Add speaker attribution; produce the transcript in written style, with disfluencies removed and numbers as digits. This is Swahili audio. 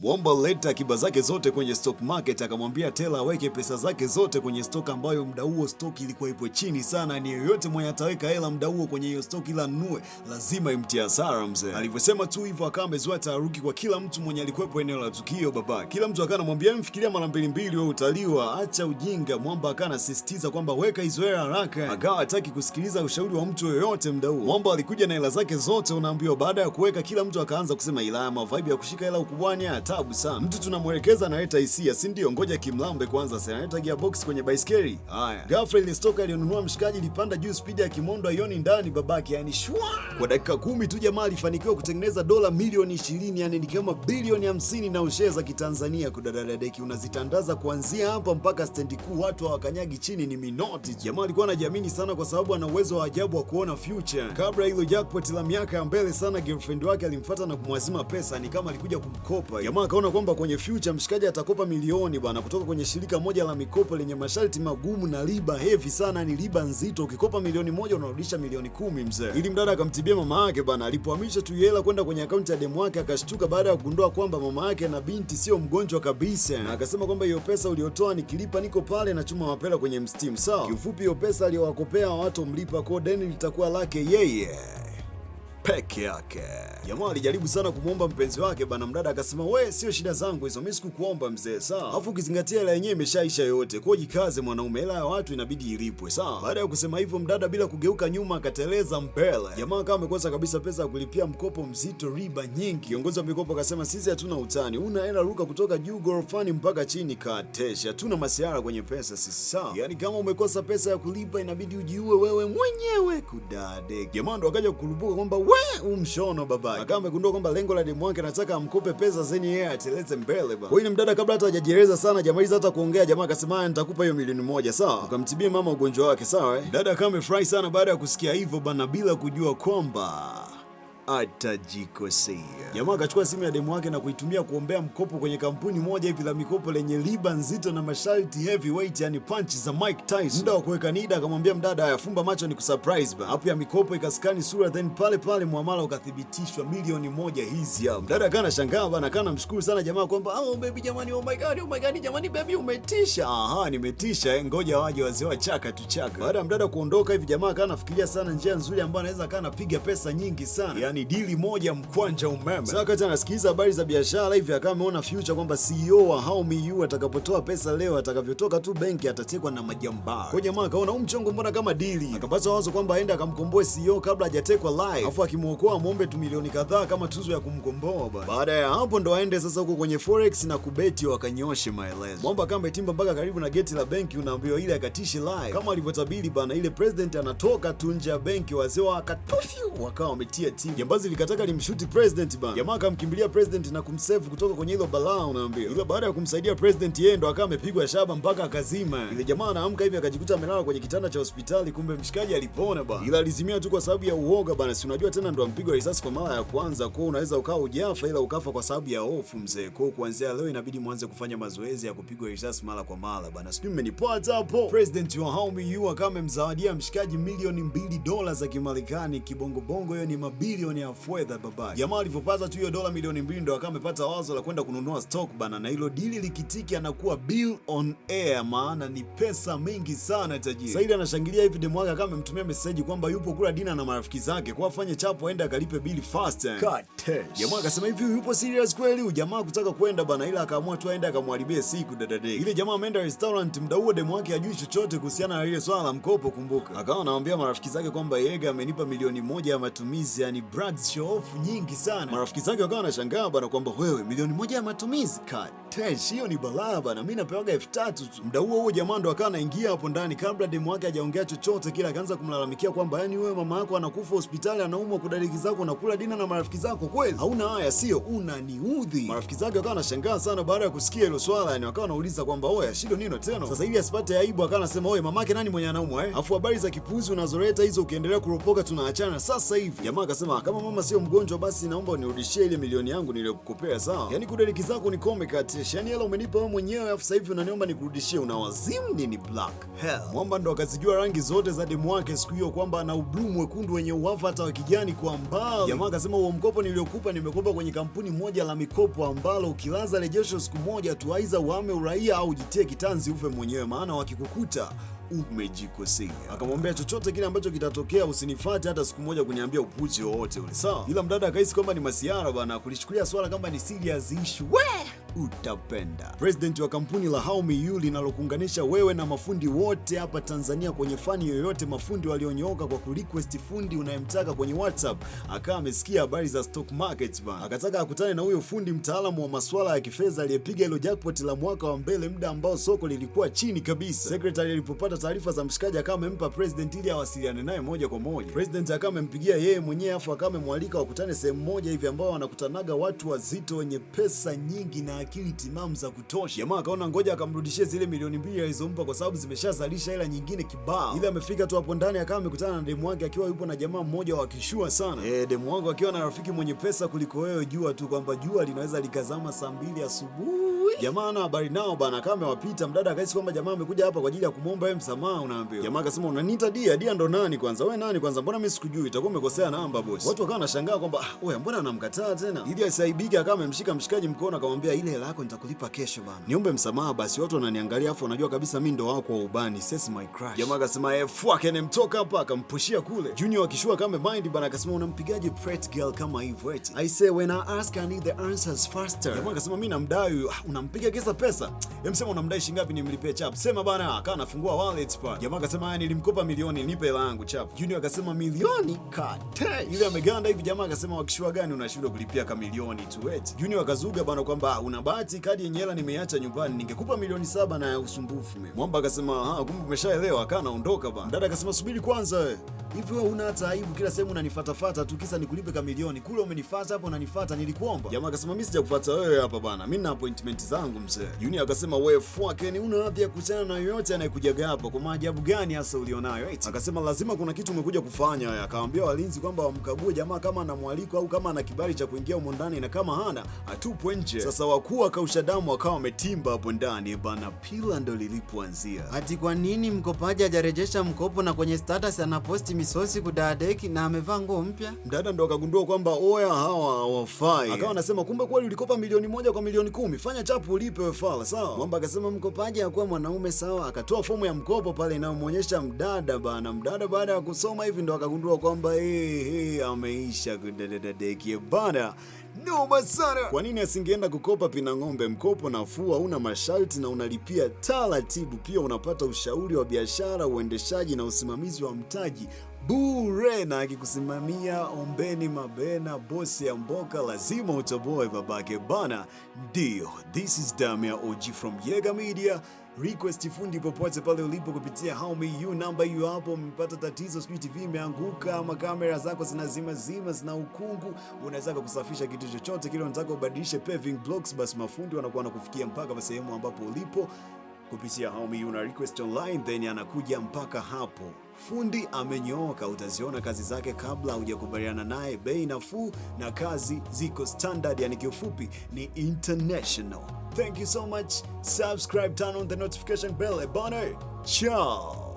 Speaker 1: Mwamba alileta akiba zake zote kwenye stock market, akamwambia Teller aweke pesa zake zote kwenye stock ambayo muda huo stock ilikuwa ipo chini sana. Ni yoyote mwenye ataweka hela muda huo kwenye hiyo stock ila nunue lazima imtie hasara mzee. Alivyosema tu hivyo akawa amezua taharuki kwa kila mtu mwenye alikuwepo eneo la tukio baba. Kila mtu akawa anamwambia mfikiria mara mbili wewe utaliwa, acha ujinga. Mwamba akawa anasisitiza kwamba weka hizo hela haraka. Akawa hataki kusikiliza ushauri wa mtu yoyote muda huo. Mwamba alikuja na hela zake zote unaambiwa. Baada ya kuweka kila mtu akaanza kusema ila vibe ya kushika hela ukubwani tabu sana. Mtu tunamwelekeza analeta hisia, si ndio? Ngoja kimlambe kwanza, sasa analeta gearbox kwenye baiskeli. Haya, ghafla ile stoka aliyonunua mshikaji ilipanda juu speed ya kimondo aioni ndani babake, yani shwa. Kwa dakika 10 tu jamaa alifanikiwa kutengeneza dola milioni 20, yani ni kama bilioni 50 na ushare za Kitanzania. Kudadadeki unazitandaza kuanzia hapa mpaka stendi kuu, watu hawakanyagi chini, ni minoti. Jamaa alikuwa anajiamini sana kwa sababu ana uwezo wa ajabu wa kuona future. Kabla hilo jackpot la miaka ya mbele sana, girlfriend wake alimfuata na kumwazima pesa, ni kama alikuja kumkopa. Jamaa akaona kwamba kwenye future mshikaji atakopa milioni bana kutoka kwenye shirika moja la mikopo lenye masharti magumu na riba heavy sana, ni riba nzito. Ukikopa milioni 1 unarudisha milioni 10 mzee. Ili mdada akamtibia mama yake bana. Alipohamisha tu hela kwenda kwenye akaunti ya demu wake akashtuka baada ya kugundua kwamba mama yake na binti sio mgonjwa kabisa, na akasema kwamba hiyo pesa uliotoa nikilipa niko pale na chuma mapela kwenye mstimu sawa. Kiufupi hiyo pesa aliyowakopea watu mlipa kwa deni litakuwa lake yeye peke yake. Jamaa alijaribu sana kumuomba mpenzi wake bana. Mdada akasema we, sio shida zangu hizo, mimi sikukuomba mzee sawa. Alafu ukizingatia hela yenyewe imeshaisha yote, kwa jikaze mwanaume, hela ya watu inabidi ilipwe sawa. Baada ya kusema hivyo mdada bila kugeuka nyuma akateleza mbele. Jamaa kama amekosa kabisa pesa ya kulipia mkopo mzito, riba nyingi. Kiongozi wa mikopo akasema sisi hatuna utani, una hela ruka kutoka juu gorofani mpaka chini katesha, hatuna masiara kwenye pesa sisi sawa. Yani kama umekosa pesa ya kulipa inabidi ujiue wewe mwenyewe kudade. Jamaa ndo akaja kukurupuka kwamba we umshono baba. Akawa amegundua kwamba lengo la demu wake anataka amkope pesa zeni yeye ateleze mbele baba. Kwa hiyo mdada kabla hata hajajieleza sana jamaliza hata kuongea, jamaa akasema nitakupa hiyo milioni 1 sawa. Ukamtibia mama ugonjwa wake sawa Dada kama amefurahi sana baada ya kusikia hivyo bana, bila kujua kwamba atajikosea. Jamaa akachukua simu ya demu wake na kuitumia kuombea mkopo kwenye kampuni moja hivi la mikopo lenye riba nzito na masharti heavyweight, yani punch za Mike Tyson. Muda wa kuweka nida akamwambia mdada ayafumba macho ni kusurprise ba. Hapo ya mikopo ikaskani sura, then pale muamala ukathibitishwa milioni 1 hizi hapo. Mdada akawa anashangaa bana, kana mshukuru sana jamaa kwamba oh baby jamani, oh my god jamani baby umetisha. Aha, nimetisha ngoja waje wazee wa chaka tuchaka. Baada ya mdada kuondoka hivi jamaa akawa anafikiria sana njia nzuri ambayo anaweza akawa anapiga pesa nyingi sana, yani dili moja mkwanja umeme. Sasa wakati anasikiliza habari za biashara hivi akawa ameona future kwamba CEO wa How.me atakapotoa pesa leo, atakavyotoka tu benki atatekwa na majamba. Kwa jamaa akaona mchongo mbona kama dili, akapata wazo kwamba aende akamkomboe CEO kabla hajatekwa live, afu akimuokoa muombe tu milioni kadhaa kama tuzo ya kumkomboa bana. Baada ya hapo ndo aende sasa huko kwenye forex na kubeti wakanyoshe maelezo. Mwamba kama ametimba mpaka karibu na geti la benki, unaambiwa ile akatishe live kama alivyotabiri bana. Ile president anatoka tu nje ya benki, wazee wakatufyu wakawa wametia timu. Jambazi likataka limshuti president bana. Jamaa akamkimbilia president na kumsave kutoka kwenye hilo balaa unaambiwa. Ila baada ya kumsaidia president yeye ndo akawa amepigwa shaba mpaka akazima. Ile jamaa anaamka hivi akajikuta amelala kwenye kitanda cha hospitali, kumbe mshikaji alipona bana. Ila alizimia tu kwa sababu ya uoga bana. Si unajua tena ndo ampigwa risasi kwa mara ya kwanza, kwa unaweza ukawa hujafa ila ukafa kwa sababu ya hofu mzee. Kwa kuanzia leo inabidi mwanze kufanya mazoezi ya kupigwa risasi mara kwa mara bana. Sijui mmenipata hapo. President wa How.me akawa amemzawadia mshikaji milioni $2 za Kimarekani. Kibongo bongo hiyo ni mabilioni ya fedha baba. Jamaa alivyopata tu hiyo dola milioni 2 ndo akawa amepata wazo la kwenda kununua stock bana, na hilo dili likitiki anakuwa bill on air, maana ni pesa mingi sana tajiri. Saidi anashangilia hivi demu wake akawa amemtumia message kwamba yupo kula dina na marafiki zake, kwa afanye chapo aende akalipe bili fast. Jamaa akasema hivi yupo serious kweli jamaa kutaka kwenda bana, ila akaamua tu aende akamharibie siku dadade. Ile jamaa ameenda restaurant, muda huo demu wake hajui chochote kuhusiana na ile swala la mkopo. Kumbuka akawa anawaambia marafiki zake kwamba yeye amenipa milioni 1 ya matumizi, yani brags show off nyingi sana. Marafiki zake wakawa wanashangaa bana kwamba wewe milioni 1 ya matumizi katesh, hiyo ni balaa bana, mimi napewaga 3000 tu. Muda huo jamaa ndo akawa anaingia hapo ndani kabla demu wake hajaongea chochote kila, akaanza kumlalamikia kwamba yani wewe mama yako anakufa hospitali, anaumwa, kudadiki zako unakula dina na marafiki zako kweli? Hauna haya sio? Unaniudhi. Marafiki zake wakawa wanashangaa sana baada ya kusikia hilo swala, yani wakawa wanauliza kwamba oya shido nino tena. Sasa ili asipate aibu akawa anasema oye mamake nani mwenye anaumwa afu habari za kipuzi unazoleta hizo ukiendelea kuropoka tunaachana sasa hivi. Jamaa akasema kama mama sio mgonjwa basi naomba unirudishie ile milioni yangu niliyokukopea sawa. Yani kudadiki zako ni kome kati kasheshe. Yaani hela umenipa wewe mwenyewe afu sasa hivi unaniomba nikurudishie, unawazimu nini black hell. Mwamba ndo akazijua rangi zote za demu wake siku hiyo kwamba ana blue mwekundu wenye uwavu hata wa kijani kwa mbali. Jamaa akasema huo mkopo niliokupa nimekopa kwenye kampuni moja la mikopo ambalo ukilaza rejesho siku moja tu aiza uhame uraia au jitie kitanzi ufe mwenyewe, maana wakikukuta umejikosea. Akamwambia chochote kile ambacho kitatokea usinifuate hata siku moja kuniambia upuzi wowote ule, sawa? Ila mdada akahisi kwamba ni masiara bana, kulichukulia swala kama ni serious issue. Utapenda. President wa kampuni la How.me linalokuunganisha wewe na mafundi wote hapa Tanzania kwenye fani yoyote, mafundi walionyooka kwa kurequest fundi unayemtaka kwenye WhatsApp, akawa amesikia habari za stock market bana, akataka akutane na huyo fundi mtaalamu wa masuala ya kifedha aliyepiga hilo jackpot la mwaka wa mbele, muda ambao soko lilikuwa chini kabisa. Secretary alipopata taarifa za mshikaji akawa amempa president ili awasiliane naye moja kwa moja. President akawa amempigia yeye mwenyewe afu akawa amemwalika wakutane sehemu moja hivi ambao wanakutanaga watu wazito wenye pesa nyingi na akili timamu za kutosha. Jamaa akaona ngoja akamrudishie zile milioni 2 alizompa kwa sababu zimeshazalisha hela nyingine kibao. Ile amefika tu hapo ndani akawa amekutana na demu wake akiwa yupo na jamaa mmoja wa kishua sana. Demu wake akiwa na rafiki mwenye pesa kuliko wewe, jua tu kwamba jua linaweza likazama saa 2 asubuhi. Jamaa ana habari nao bana, kama amewapita. Mdada akahisi kwamba jamaa amekuja hapa kwa ajili ya kumuomba yeye msamaha, unaambiwa. Jamaa akasema unaniita Dia? Dia ndo nani kwanza? Wewe nani kwanza? Mbona mimi sikujui? Itakuwa umekosea namba boss. Watu wakawa wanashangaa kwamba wewe mbona anamkataa tena? Ili asaibike akawa amemshika mshikaji mkono akamwambia ile hela yako nitakulipa kesho bana. Niombe msamaha basi, watu wananiangalia afu wanajua kabisa mimi ndo wako wa ubani. Says my crush. Jamaa akasema fuck and mtoka hapa, akampushia kule. Junior akishua kama mind bana, akasema unampigaje pretty girl kama hivyo eti? I say when I ask I need the answers faster. Jamaa akasema mimi namdai. Unampiga kisa pesa? Sema unamdai shilingi ngapi nimlipie chap? Sema bana, akawa anafungua wallet pa. Jamaa akasema nilimkopa milioni, nipe hela yangu chap. Junior akasema milioni? Kate. Ile ameganda hivi. Jamaa akasema wakishua gani unashindwa kulipia kama milioni tu eti? Junior akazuga bana kwamba una bahati kadi yenye hela nimeacha nyumbani, ningekupa milioni 7 na ya usumbufu mimi. Mwamba akasema kumbe umeshaelewa, akawa anaondoka bana. Dada akasema subiri kwanza wewe. Hivi wewe una hata aibu, kila sehemu unanifuata tu kisa nikulipe kama milioni. Kule umenifuata hapo unanifuata, nilikuomba. Jamaa akasema mimi sijakufuata wewe hapa bana. Mimi na appointment zangu mzee. Junior akasema wewe fuck, una haja ya kuchana na yoyote anayekujaga hapa. Kwa maajabu gani hasa ulionayo eti? Akasema lazima kuna kitu umekuja kufanya wewe. Akawaambia walinzi kwamba wamkague jamaa kama ana mwaliko au kama ana kibali cha kuingia humo ndani, na kama hana atupwe nje. Sasa wakuu akausha damu akawa wametimba hapo ndani bana. Pila ndo lilipoanzia.
Speaker 2: Ati kwa nini mkopaji hajarejesha mkopo na kwenye status anaposti misosi kudadeki na amevaa nguo mpya?
Speaker 1: Mdada ndo akagundua kwamba oya hawa hawafai. Akawa anasema kumbe kweli ulikopa milioni 1 kwa milioni 10. Fanya chapu ulipe wewe fala, sawa? Mwamba akasema mkopaji hakuwa mwanaume, sawa? Akatoa fomu ya mkopo pale inayomuonyesha mdada bana. Mdada baada ya kusoma hivi ndo akagundua kwamba ameisha kudadeki bana. Noma sana. Kwa nini asingeenda kukopa Pina Ng'ombe? Mkopo nafuu, hauna masharti na unalipia taratibu. Pia unapata ushauri wa biashara, uendeshaji na usimamizi wa mtaji bure, na akikusimamia ombeni mabena, bosi ya mboka lazima utoboe babake bana. Ndio, this is Damia OG from Yega Media. Request fundi popote pale ulipo kupitia How.me namba hiyo hapo. Umepata tatizo, sijui TV imeanguka ama kamera zako zinazima zina ukungu, unaweza kusafisha kitu chochote kile, unataka ubadilishe paving blocks, basi mafundi wanakuwa wanakufikia mpaka sehemu ambapo ulipo kupitia How.me una request online, then anakuja mpaka hapo. Fundi amenyooka, utaziona kazi zake kabla hujakubaliana naye, bei nafuu na kazi ziko standard, yani kiufupi ni international. Thank you so much. Subscribe, turn on the notification bell. Ciao.